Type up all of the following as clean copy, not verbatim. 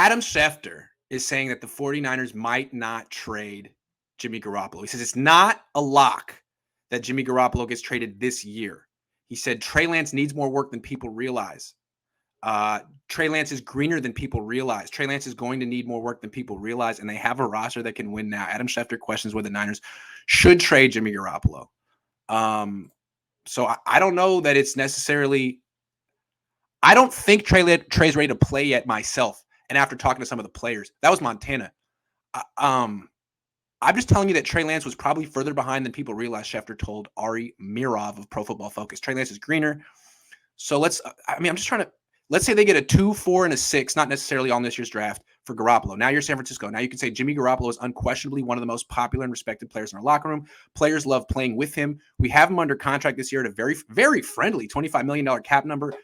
Adam Schefter is saying that the 49ers might not trade Jimmy Garoppolo. He says it's not a lock that Jimmy Garoppolo gets traded this year. He said Trey Lance needs more work than people realize. Trey Lance is greener than people realize. Trey Lance is going to need more work than people realize, and they have a roster that can win now. Adam Schefter questions whether the Niners should trade Jimmy Garoppolo. So I don't know that it's necessarily – I don't think Trey's ready to play yet myself. And after talking to some of the players, that was Montana. I'm just telling you that Trey Lance was probably further behind than people realize, Schefter told Ari Mirov of Pro Football Focus. Trey Lance is greener. So I'm just trying to – let's say they get a 2, 4, and a 6, not necessarily on this year's draft for Garoppolo. Now you're San Francisco. Now you can say Jimmy Garoppolo is unquestionably one of the most popular and respected players in our locker room. Players love playing with him. We have him under contract this year at a very, very friendly $25 million cap number.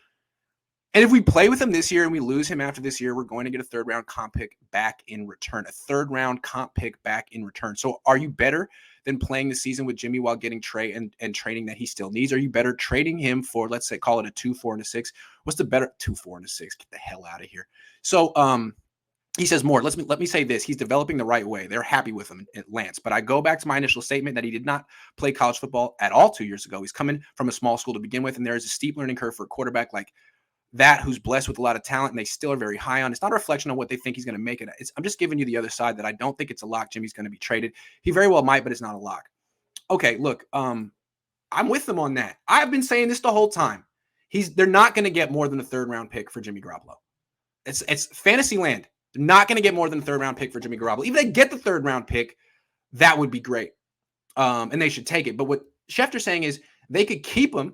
And if we play with him this year and we lose him after this year, we're going to get a third-round comp pick back in return. A third-round comp pick back in return. So are you better than playing the season with Jimmy while getting Trey and training that he still needs? Are you better trading him for, let's say, call it a 2, 4, and a 6? What's the better 2, 4, and a 6? Get the hell out of here. So he says more. Let me say this. He's developing the right way. They're happy with him at Lance. But I go back to my initial statement that he did not play college football at all 2 years ago. He's coming from a small school to begin with, and there is a steep learning curve for a quarterback like that who's blessed with a lot of talent, and they still are very high on. It's not a reflection on what they think he's going to make it. I'm just giving you the other side that I don't think it's a lock Jimmy's going to be traded. He very well might, but it's not a lock. Okay, look, I'm with them on that. I've been saying this the whole time. They're not going to get more than a third-round pick for Jimmy Garoppolo. It's fantasy land. They're not going to get more than a third-round pick for Jimmy Garoppolo. Even if they get the third-round pick, that would be great, and they should take it. But what Schefter's saying is they could keep him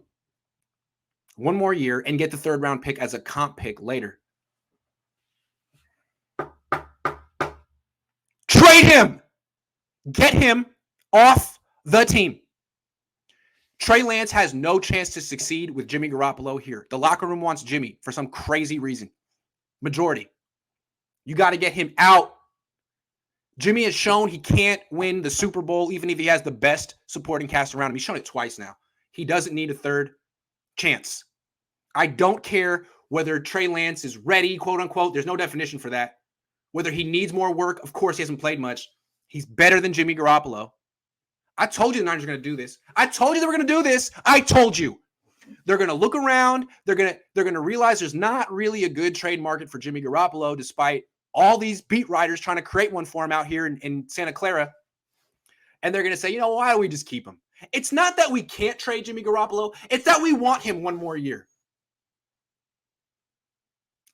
one more year and get the third-round pick as a comp pick later. Trade him. Get him off the team. Trey Lance has no chance to succeed with Jimmy Garoppolo here. The locker room wants Jimmy for some crazy reason. Majority. You got to get him out. Jimmy has shown he can't win the Super Bowl even if he has the best supporting cast around him. He's shown it twice now. He doesn't need a third chance. I don't care whether Trey Lance is ready, quote unquote. There's no definition for that. Whether he needs more work, of course he hasn't played much. He's better than Jimmy Garoppolo. I told you the Niners are going to do this. I told you they were going to do this. I told you. They're going to look around. They're going to realize there's not really a good trade market for Jimmy Garoppolo, despite all these beat writers trying to create one for him out here in Santa Clara. And they're going to say, why don't we just keep him? It's not that we can't trade Jimmy Garoppolo. It's that we want him one more year.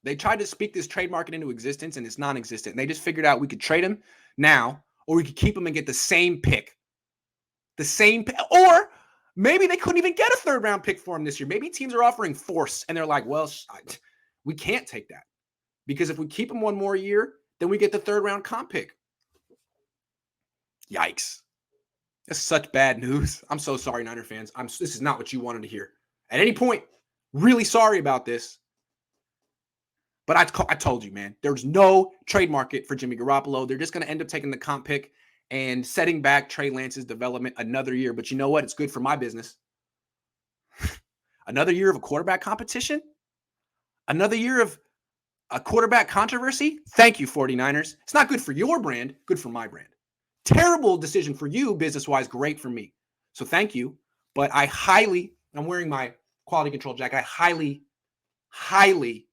They tried to speak this trade market into existence, and it's non-existent. And they just figured out we could trade him now, or we could keep him and get the same pick. Or maybe they couldn't even get a third-round pick for him this year. Maybe teams are offering force, and they're like, well, we can't take that. Because if we keep him one more year, then we get the third-round comp pick. Yikes. That's such bad news. I'm so sorry, Niner fans. This is not what you wanted to hear. At any point, really sorry about this. But I told you, man, there's no trade market for Jimmy Garoppolo. They're just going to end up taking the comp pick and setting back Trey Lance's development another year. But you know what? It's good for my business. Another year of a quarterback competition? Another year of a quarterback controversy? Thank you, 49ers. It's not good for your brand, good for my brand. Terrible decision for you, business-wise, great for me. So thank you. But I'm wearing my quality control jacket. I highly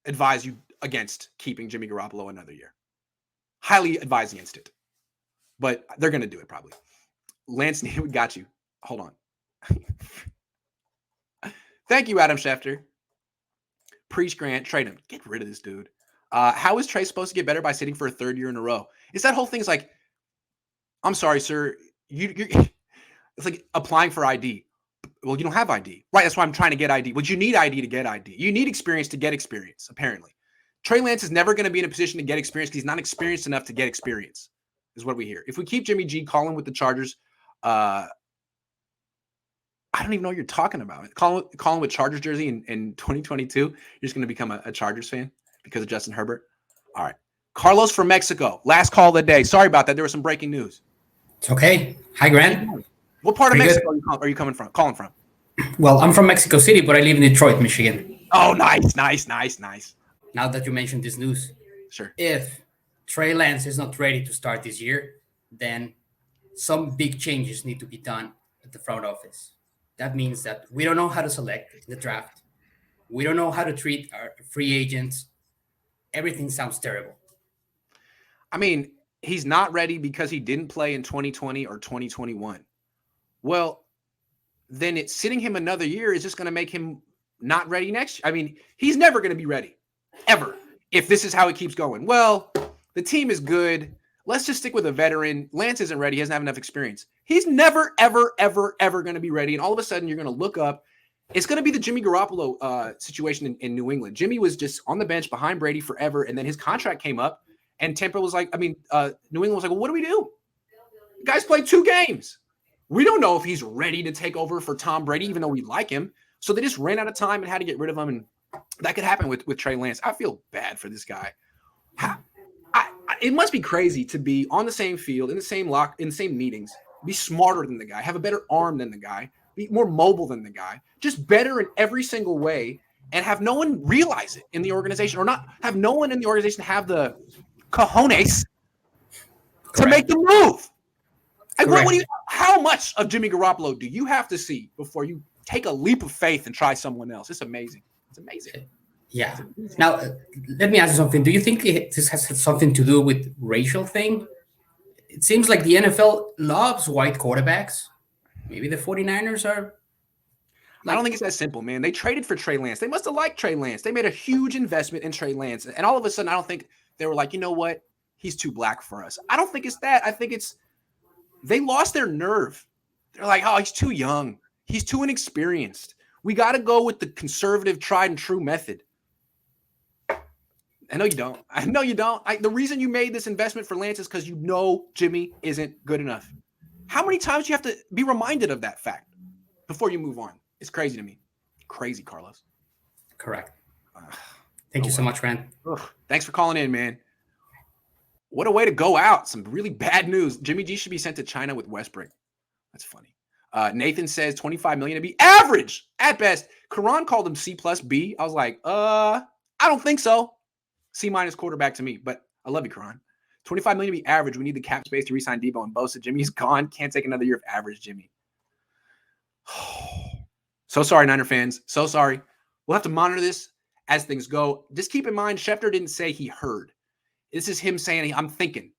advise you against keeping Jimmy Garoppolo another year. Highly advise against it. But they're going to do it probably. Lance, we got you. Hold on. Thank you, Adam Schefter. Preach Grant, trade him. Get rid of this dude. How is Trey supposed to get better by sitting for a third year in a row? Is that whole thing's like, I'm sorry, sir. It's like applying for ID. Well, you don't have ID. Right, that's why I'm trying to get ID. Well, you need ID to get ID. You need experience to get experience, apparently. Trey Lance is never going to be in a position to get experience because he's not experienced enough to get experience, is what we hear. If we keep Jimmy G, Colin with the Chargers, I don't even know what you're talking about. Colin with Chargers jersey in 2022, you're just going to become a Chargers fan because of Justin Herbert. All right. Carlos from Mexico. Last call of the day. Sorry about that. There was some breaking news. It's okay. Hi, Grant. What part of Mexico are you calling from? Well, I'm from Mexico City, but I live in Detroit, Michigan. Oh, nice. Now that you mentioned this news. Sure. If Trey Lance is not ready to start this year, then some big changes need to be done at the front office. That means that we don't know how to select in the draft. We don't know how to treat our free agents. Everything sounds terrible. I mean, he's not ready because he didn't play in 2020 or 2021. Well, then it's sitting him another year is just going to make him not ready next year. I mean, he's never going to be ready, ever, if this is how it keeps going. Well, the team is good. Let's just stick with a veteran. Lance isn't ready. He doesn't have enough experience. He's never, ever, ever, ever going to be ready. And all of a sudden, you're going to look up. It's going to be the Jimmy Garoppolo situation in New England. Jimmy was just on the bench behind Brady forever, and then his contract came up, and Tampa was like, New England was like, well, what do we do? The guy's played 2 games. We don't know if he's ready to take over for Tom Brady, even though we like him. So they just ran out of time and had to get rid of him, and that could happen with Trey Lance. I feel bad for this guy. It must be crazy to be on the same field, in the same meetings, be smarter than the guy, have a better arm than the guy, be more mobile than the guy, just better in every single way, and have no one realize it in the organization, or not have no one in the organization have the cojones to make the move. Like, how much of Jimmy Garoppolo do you have to see before you take a leap of faith and try someone else? It's amazing. It's amazing. Yeah. Now, let me ask you something. Do you think this has something to do with racial thing? It seems like the NFL loves white quarterbacks. Maybe the 49ers are. I don't think it's that simple, man. They traded for Trey Lance. They must have liked Trey Lance. They made a huge investment in Trey Lance. And all of a sudden, I don't think they were like, you know what? He's too black for us. I don't think it's that. I think it's they lost their nerve. They're like, oh, he's too young. He's too inexperienced. We got to go with the conservative, tried and true method. I know you don't. I know you don't. The reason you made this investment for Lance is because you know Jimmy isn't good enough. How many times do you have to be reminded of that fact before you move on? It's crazy to me. Crazy, Carlos. Correct. Thank you so much, Rand. Thanks for calling in, man. What a way to go out. Some really bad news. Jimmy G should be sent to China with Westbrook. That's funny. Nathan says $25 million to be average at best. Cohn called him C plus B. I was like, I don't think so. C minus quarterback to me, but I love you, Cohn. $25 million to be average. We need the cap space to re-sign Debo and Bosa. Jimmy's gone. Can't take another year of average, Jimmy. So sorry, Niner fans. So sorry. We'll have to monitor this as things go. Just keep in mind, Schefter didn't say he heard. This is him saying, I'm thinking.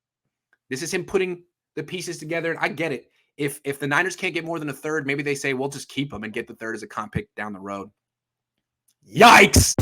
This is him putting the pieces together. And I get it. If the Niners can't get more than a third, maybe they say, we'll just keep him and get the third as a comp pick down the road. Yikes!